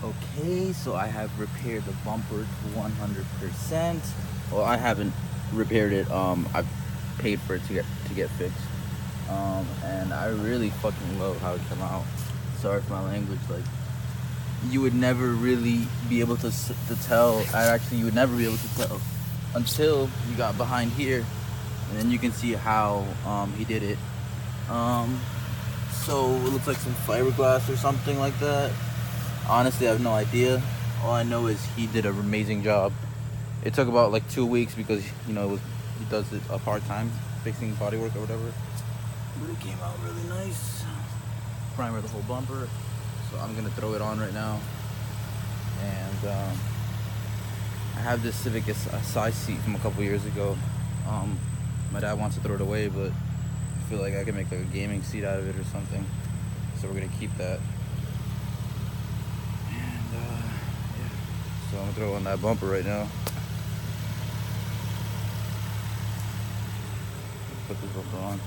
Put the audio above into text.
Okay, so I have repaired the bumper to 100%. Well, I haven't repaired it. I've paid for it to get fixed. And I really fucking love how it came out. Sorry for my language. Like, you would never really be able to tell. You would never be able to tell until you got behind here, and then you can see how he did it. So it looks like some fiberglass or something like that. Honestly, I have no idea. All I know is he did an amazing job. It took about like 2 weeks because he does it part-time, fixing bodywork or whatever. But it came out really nice. Primer the whole bumper. So I'm gonna throw it on right now. And I have this Civic side seat from a couple years ago. My dad wants to throw it away, but I feel like I can make like a gaming seat out of it or something. So we're gonna keep that. And yeah. So I'm gonna throw on that bumper right now. Put this bumper on.